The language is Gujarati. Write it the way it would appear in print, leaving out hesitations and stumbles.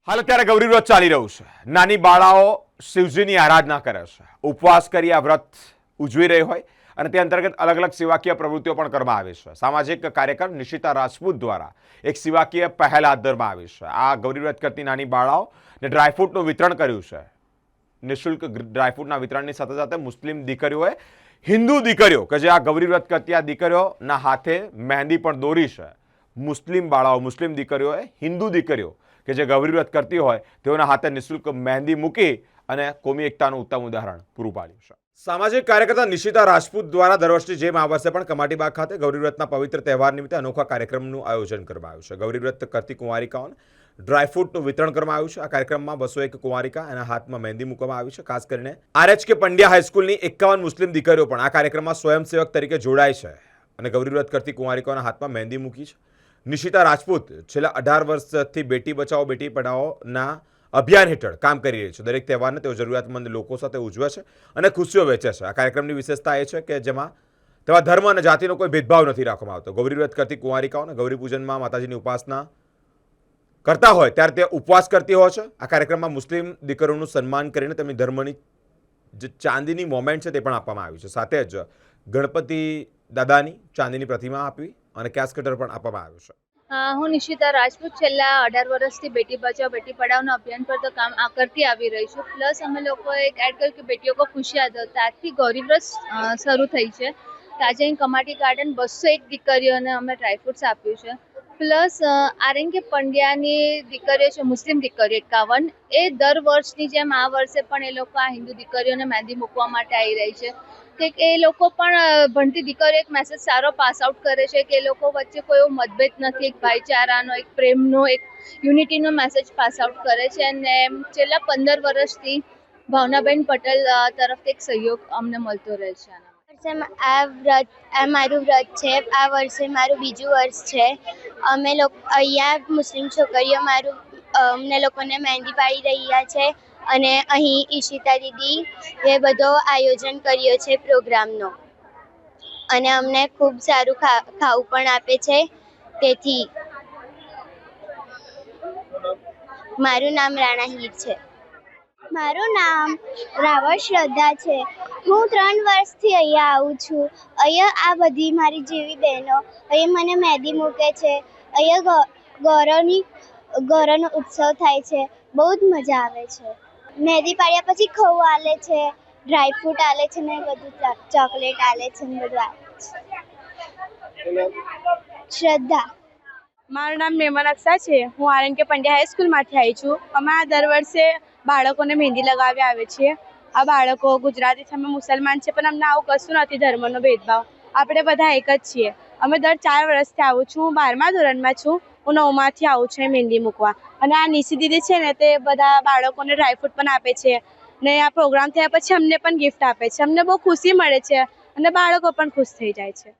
હાલ અત્યારે ગૌરી વ્રત ચાલી રહ્યું છે। નાની બાળાઓ શિવજીની આરાધના કરે છે, ઉપવાસ કરી આ વ્રત ઉજવી રહી હોય અને તે અંતર્ગત અલગ અલગ સેવાકીય પ્રવૃત્તિઓ પણ કરવામાં આવે છે। સામાજિક કાર્યકર નિશિતા રાજપૂત દ્વારા એક સેવાકીય પહેલ હાથ ધરવામાં આવી છે। આ ગૌરી વ્રત કરતી નાની બાળાઓને ડ્રાયફ્રૂટનું વિતરણ કર્યું છે। નિઃશુલ્ક ડ્રાયફ્રૂટના વિતરણની સાથે સાથે મુસ્લિમ દીકરીઓએ હિન્દુ દીકરીઓ કે જે આ ગૌરી વ્રત કરતી આ દીકરીઓના હાથે મહેંદી પણ દોરી છે। મુસ્લિમ બાળાઓ મુસ્લિમ દીકરીઓએ હિન્દુ દીકરીઓ કે જે ગૌરી વ્રત કરતી હોય તેઓના હાથે નિઃશુલ્ક મહેંદી મૂકી અને કોમી એકતાનું ઉત્તમ ઉદાહરણ પૂરું પાડ્યું છે। સામાજિક કાર્યકર્તા નિશિતા રાજપૂત દ્વારા દર વર્ષની જેમ આ વર્ષે પણ કમાટીબાગ ખાતે ગૌરી વ્રતના પવિત્ર તહેવાર નિમિત્તે અનોખા કાર્યક્રમનું આયોજન કરવામાં આવ્યું છે। ગૌરી વ્રત કરતી કુંવારિકાઓને ડ્રાયફ્રૂટનું વિતરણ કરવામાં આવ્યું છે। આ કાર્યક્રમમાં 201 કુંવારિકા એના હાથમાં મહેંદી મૂકવામાં આવી છે। ખાસ કરીને આરએચકે પંડ્યા હાઈસ્કૂલની 51 મુસ્લિમ દીકરીઓ પણ આ કાર્યક્રમમાં સ્વયંસેવક તરીકે જોડાય છે અને ગૌરી વ્રત કરતી કુંવારિકાઓના હાથમાં મહેંદી મૂકી છે। નિશિતા રાજપૂત છેલ્લા 18 વર્ષથી બેટી બચાવો બેટી પઢાઓના અભિયાન હેઠળ કામ કરી રહી છે। દરેક તહેવારને તેઓ જરૂરિયાતમંદ લોકો સાથે ઉજવે છે અને ખુશીઓ વહેંચે છે। આ કાર્યક્રમની વિશેષતા એ છે કે જેમાં તેમાં ધર્મ અને જાતિનો કોઈ ભેદભાવ નથી રાખવામાં આવતો। ગૌરી વ્રત કરતી કુંવારિકાઓને ગૌરી પૂજનમાં માતાજીની ઉપાસના કરતા હોય ત્યારે તે ઉપવાસ કરતી હોય છે। આ કાર્યક્રમમાં મુસ્લિમ દીકરીઓનું સન્માન કરીને તેમની ધર્મની જે ચાંદીની મોમેન્ટ છે તે પણ આપવામાં આવી છે। સાથે જ ગણપતિ દાદાની ચાંદીની પ્રતિમા આપી અને કેશ કટર પણ આપવામાં આવ્યું છે। હું નિશિતા રાજપૂત છેલ્લા 18 વર્ષથી બેટી બચાવો બેટી પઢાઓના અભિયાન પર તો કામ કરતી આવી રહી છું। પ્લસ અમે લોકોએ એક એડ કર્યું કે બેટીઓ કો ખુશિયાં દો, ત્યારથી ગૌરી વ્રત શરૂ થઈ છે। આજે અહીં કમાટી ગાર્ડન 201 દીકરીઓને અમે ડ્રાયફ્રૂટ્સ આપ્યું છે। પ્લસ આરએનકે પંડ્યાની દીકરીઓ છે મુસ્લિમ દીકરીઓ 51, એ દર વર્ષની જેમ આ વર્ષે પણ એ લોકો આ હિન્દુ દીકરીઓને મહેંદી મૂકવા માટે આવી રહી છે કે એ લોકો પણ ભણતી દીકરીઓ એક મેસેજ સારો પાસ આઉટ કરે છે કે એ લોકો વચ્ચે કોઈ એવો મતભેદ નથી, એક ભાઈચારાનો, એક પ્રેમનો, એક યુનિટીનો મેસેજ પાસ આઉટ કરે છે। અને છેલ્લા 15 વર્ષથી ભાવનાબેન પટેલ તરફથી એક સહયોગ અમને મળતો રહે છે। આ મારું વ્રત છે। આ વર્ષે મારું બીજું વર્ષ છે। અમે લોકો અહીંયા મુસ્લિમ છોકરીઓ અમને લોકોને મહેંદી પાડી રહ્યા છે અને અહીં ઈશિતા દીદી એ બધો આયોજન કર્યો છે પ્રોગ્રામનો અને અમને ખૂબ સારું ખાવું પણ આપે છે। તેથી મારું નામ રાણા હીર છે। મારું નામ રાવળ શ્રદ્ધા છે। હું 3 વર્ષથી અહીંયા આવું છું। અહીંયા આ બધી મારી જેવી બહેનો અહીંયા મને મહેંદી મૂકે છે। અહીંયા ગૌરવનો ઉત્સવ થાય છે, બહુ જ મજા આવે છે। મહેંદી પાડ્યા પછી ખવું આલે છે, ડ્રાયફ્રૂટ આલે છે ને બધું ચોકલેટ આલે છે ને બધું આલે છે। શ્રદ્ધા। મારું નામ મેમન અક્ષા છે। હું આરએનકે પંડ્યા હાઈસ્કૂલમાંથી આવી છું। અમે આ દર વર્ષે બાળકોને મહેંદી લગાવી આવે છીએ। આ બાળકો ગુજરાતી છે, અમે મુસલમાન છે, પણ અમને આવું કશું નથી ધર્મનો ભેદભાવ, આપણે બધા એક જ છીએ। અમે દર 4 વર્ષથી આવું છું। હું 12મા ધોરણમાં છું, હું 9માંથી આવું છું મહેંદી મૂકવા। અને આ નિશી દીદી છે ને તે બધા બાળકોને ડ્રાયફ્રૂટ પણ આપે છે ને આ પ્રોગ્રામ થયા પછી અમને પણ ગિફ્ટ આપે છે। અમને બહુ ખુશી મળે છે અને બાળકો પણ ખુશ થઈ જાય છે।